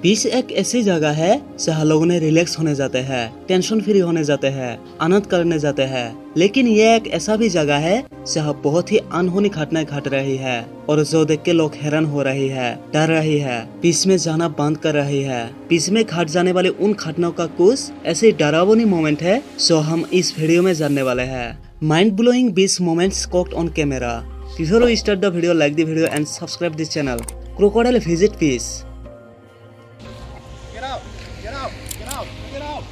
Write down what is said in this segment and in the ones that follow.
बीच एक ऐसी जगह है जहाँ लोगों ने रिलैक्स होने जाते हैं, टेंशन फ्री होने जाते हैं, आनंद करने जाते हैं। लेकिन ये एक ऐसा भी जगह है जहाँ बहुत ही अनहोनी घटनाएं घट रही है और जो देख के लोग हैरान हो रही है, डर रही है, बीच में जाना बंद कर रही है। बीच में घट जाने वाले उन घटनाओं का कुछ ऐसे डरावनी मोमेंट है जो हम इस वीडियो में जानने वाले हैं। Mind blowing beach moments caught on camera. Before we start the video, like the video and subscribe this channel. Crocodile visit beach. Get out! Get out! Get out! Get out!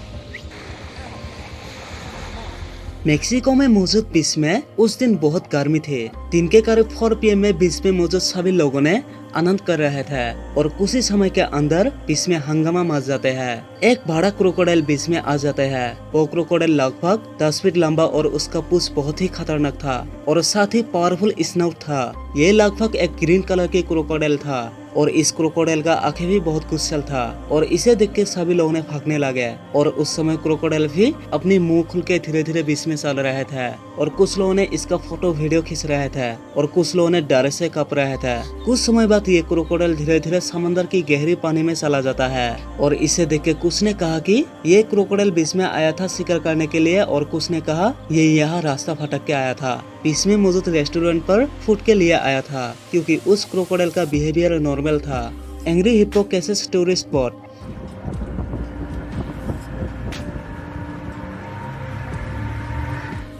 Mexico में मौजूद बीच में उस दिन बहुत गर्मी थी। दिन के करीब 4 PM में बीच में मौजूद सभी लोगों ने आनंद कर रहे थे और कुछ ही समय के अंदर बीच में हंगामा मच जाते हैं। एक बड़ा क्रोकोडाइल बीच में आ जाते हैं। वो क्रोकोडाइल लगभग 10 फीट लंबा और उसका पूंछ बहुत ही खतरनाक था और साथ ही पावरफुल स्नोट था। ये लगभग एक ग्रीन कलर की क्रोकोडाइल था और इस क्रोकोडाइल का आंखें भी बहुत गुस्सैल था और इसे देख के सभी लोगों ने भागने लगे। और उस समय क्रोकोडाइल भी अपनी मुंह खुल के धीरे धीरे बीच में चल रहे थे और कुछ लोगों ने इसका फोटो वीडियो खींच रहे थे और कुछ लोगों ने डर से कांप रहे थे। कुछ समय बाद ये क्रोकोडाइल धीरे धीरे समंदर की गहरी पानी में चला जाता है और इसे देख के कुछ ने कहा कि ये क्रोकोडाइल बीच में आया था शिकार करने के लिए और कुछ ने कहा ये यहाँ रास्ता भटक के आया था, बीच में मौजूद रेस्टोरेंट पर फूड के लिए आया था क्योंकि उस क्रोकोडाइल का बिहेवियर नॉर्मल था। Angry hippo cases tourist spot.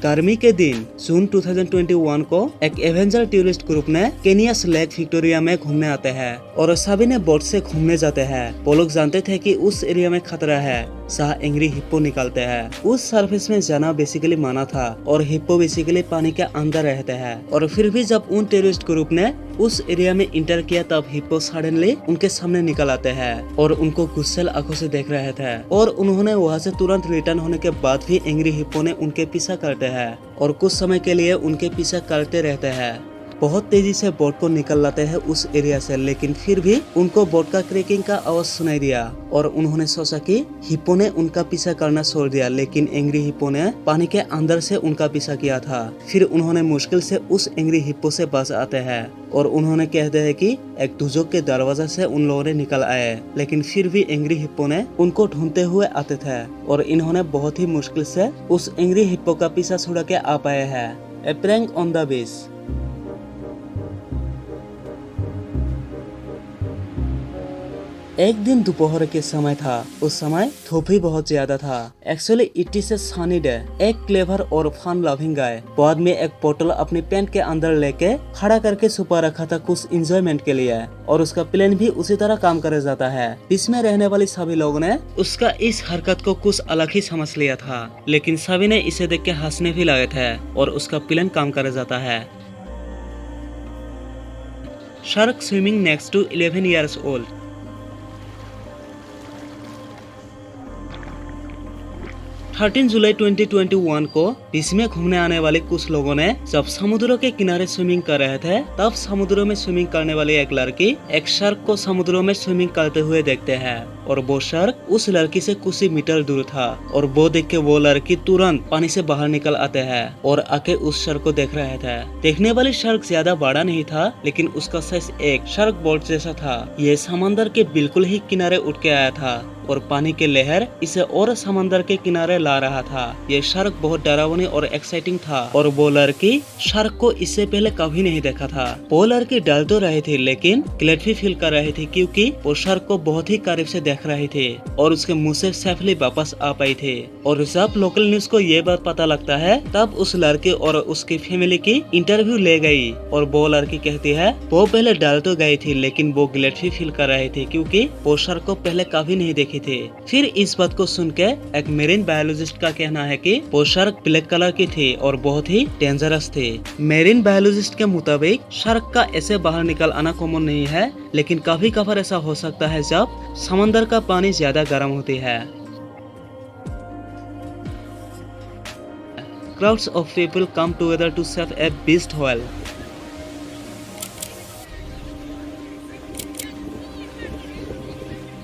गर्मी के दिन जून 2021 को एक एवेंजर टूरिस्ट ग्रुप ने केनियास लेक विक्टोरिया में घूमने आते हैं और सभी ने बोट से घूमने जाते हैं। वो लोग जानते थे कि उस एरिया में खतरा है जहाँ एंग्री हिप्पो निकलते हैं। उस सरफेस में जाना बेसिकली माना था और हिप्पो बेसिकली पानी के अंदर रहते हैं और फिर भी जब उन टूरिस्ट ग्रुप ने उस एरिया में इंटर किया तब हिप्पो सडनली उनके सामने निकल आते हैं और उनको गुस्सैल आंखों से देख रहे थे और उन्होंने वहां से तुरंत रिटर्न होने के बाद भी एंग्री हिप्पो ने उनके पीछा करते हैं और कुछ समय के लिए उनके पीछा करते रहते हैं। बहुत तेजी से बोट को निकल लाते हैं उस एरिया से, लेकिन फिर भी उनको बोट का क्रैकिंग का आवाज सुनाई दिया और उन्होंने सोचा कि हिप्पो ने उनका पीछा करना छोड़ दिया, लेकिन एंग्री हिप्पो ने पानी के अंदर से उनका पीछा किया था। फिर उन्होंने मुश्किल से उस एंग्री हिप्पो से बच आते हैं और उन्होंने कहते हैं कि एक दुजोक के दरवाजा से उन लोगों ने निकल आए, लेकिन फिर भी एंग्री हिप्पो ने उनको ढूंढते हुए आते थे और इन्होंने बहुत ही मुश्किल से उस एंग्री हिप्पो का पीछा छुड़ा के आ पाए हैं। ए प्रैंक ऑन द बीच। एक दिन दोपहर के समय था। उस समय धूप भी बहुत ज्यादा था। Actually it is a sunny day. एक क्लेवर और फन लविंग गाय बाद में एक बोतल अपनी पैंट के अंदर लेके खड़ा करके छुपा रखा था कुछ इंजॉयमेंट के लिए और उसका प्लान भी उसी तरह काम कर जाता है। इसमें रहने वाले सभी लोगों ने उसका इस हरकत को कुछ अलग ही समझ लिया था, लेकिन सभी ने इसे देख के हंसने भी लगे थे और उसका प्लान काम कर जाता है। Shark swimming next to 11 years old। 13 जुलाई 2021 को बीच में घूमने आने वाले कुछ लोगों ने जब समुद्रों के किनारे स्विमिंग कर रहे थे तब समुद्रों में स्विमिंग करने वाली एक लड़की एक शार्क को समुद्रों में स्विमिंग करते हुए देखते हैं और वो शार्क उस लड़की से कुछ ही मीटर दूर था और वो देख के वो लड़की तुरंत पानी से बाहर निकल आते हैं और आके उस शार्क को देख रहे थे। देखने वाली शार्क ज्यादा बड़ा नहीं था, लेकिन उसका साइज एक शार्क बोट जैसा था। ये समंदर के बिल्कुल ही किनारे उठ के आया था और पानी के लहर इसे और समंदर के किनारे ला रहा था। ये शार्क बहुत डरावनी और एक्साइटिंग था और वो लड़की शार्क को इससे पहले कभी नहीं देखा था। वो लड़की डर तो रही थी लेकिन ग्लैड भी फील कर रही थी क्योंकि वो शार्क को बहुत ही करीब से देख रही थी और उसके मुंह से सेफली वापस आ पाई थी। और जब लोकल न्यूज को ये बात पता लगता है तब उस लड़के और उसकी फैमिली की इंटरव्यू ले गई और वो लड़की कहती है वो पहले डर तो गई थी लेकिन वो ग्लैड भी फील कर रही थी क्योंकि वो शार्क को पहले कभी नहीं देखी थी। फिर इस बात को सुन के एक मेरीन बायोलॉजिस्ट का कहना है कि वो शार्क ब्लैक कलर की थी और बहुत ही डेंजरस थी। मेरीन बायोलॉजिस्ट के मुताबिक शार्क का ऐसे बाहर निकल आना कॉमन नहीं है, लेकिन कभी कभार ऐसा हो सकता है जब समंदर का पानी ज्यादा गर्म होती है। Crowds of people come together to save a beast whale.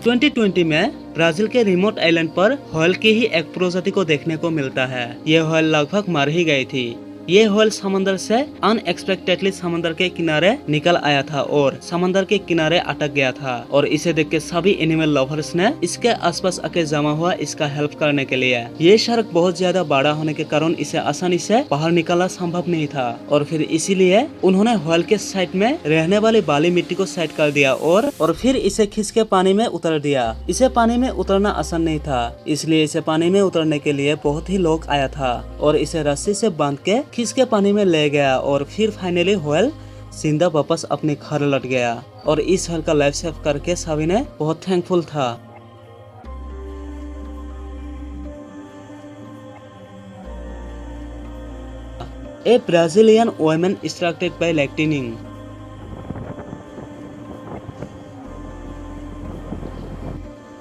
2020 में ब्राजील के रिमोट आइलैंड पर व्हेल की ही एक प्रजाति को देखने को मिलता है। यह व्हेल लगभग मर ही गई थी। ये व्हेल समंदर से अनएक्सपेक्टेडली समंदर के किनारे निकल आया था और समंदर के किनारे अटक गया था और इसे देख के सभी एनिमल लवर्स ने इसके आसपास आके जमा हुआ इसका हेल्प करने के लिए। ये शार्क बहुत ज्यादा बड़ा होने के कारण इसे आसानी से बाहर निकालना संभव नहीं था और फिर इसीलिए उन्होंने व्हेल के साइड में रहने वाली बाली मिट्टी को साइड कर दिया और फिर इसे खींच के पानी में उतार दिया। इसे पानी में उतरना आसान नहीं था, इसलिए इसे पानी में उतरने के लिए बहुत ही लोग आया था और इसे रस्सी से बांध के खींच के पानी में ले गया और फिर फाइनली व्हेल जिंदा वापस अपने घर लौट गया और इस व्हेल का लाइफ सेव करके सभी ने बहुत थैंकफुल था। A Brazilian woman struck by lightning.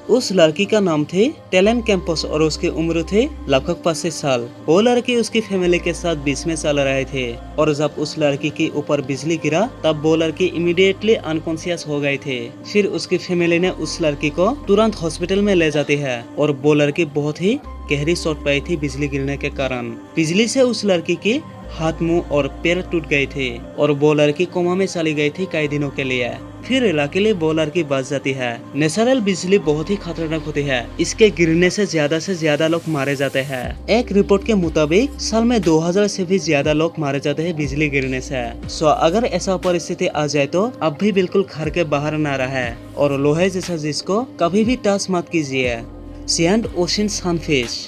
उस लड़की का नाम थे टेलन कैंपस और उसकी उम्र थे लगभग 25 साल। वो लड़की उसकी फैमिली के साथ बीच में चल रहे थे और जब उस लड़की के ऊपर बिजली गिरा तब वो लड़की इमीडिएटली अनकॉन्शियस हो गई थे। फिर उसकी फैमिली ने उस लड़की को तुरंत हॉस्पिटल में ले जाती है और वो लड़की बहुत ही गहरी चोट पाई थी बिजली गिरने के कारण। बिजली से उस लड़की की हाथ, मुंह और पैर टूट गए थे और वो लड़की कोमा में चली गई थी कई दिनों के लिए। फिर लकीली वो लड़की बच जाती है। नेचुरल बिजली बहुत ही खतरनाक होती है, इसके गिरने से ज्यादा लोग मारे जाते हैं। एक रिपोर्ट के मुताबिक साल में 2000 से भी ज्यादा लोग मारे जाते हैं बिजली गिरने से। सो अगर ऐसा परिस्थिति आ जाए तो अब भी बिल्कुल घर के बाहर न रहे और लोहे जैसा जिसको कभी भी टच मत कीजिए। Giant ocean sunfish.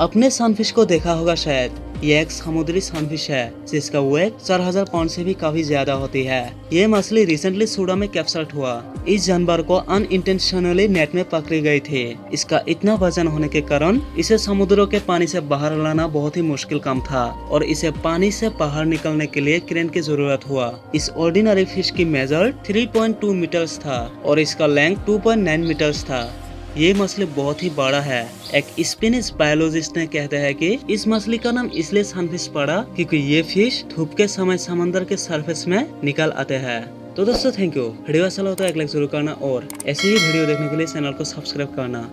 अपने सनफिश को देखा होगा शायद। ये एक समुद्री सनफिश है जिसका वेट 4000 पाउंड से भी काफी ज्यादा होती है। ये मछली रिसेंटली सूडा में कैप्चर्ड हुआ। इस जानवर को अनइंटेंशनली नेट में पकड़ी गई थी। इसका इतना वजन होने के कारण इसे समुद्रों के पानी से बाहर लाना बहुत ही मुश्किल काम था और इसे पानी से बाहर निकलने के लिए क्रेन की जरूरत हुआ। इस ऑर्डिनरी फिश की मेजर 3.2 मीटर्स था और इसका लेंथ 2.9 मीटर्स था। ये मछली बहुत ही बड़ा है। एक स्पेनिश बायोलॉजिस्ट ने कहते हैं कि इस मछली का नाम इसलिए सनफिश पड़ा क्योंकि ये फिश धूप के समय समंदर के सरफेस में निकल आते हैं। तो दोस्तों थैंक यू। वीडियो अच्छा लगा तो एक लाइक जरूर करना और ऐसे ही वीडियो देखने के लिए चैनल को सब्सक्राइब करना।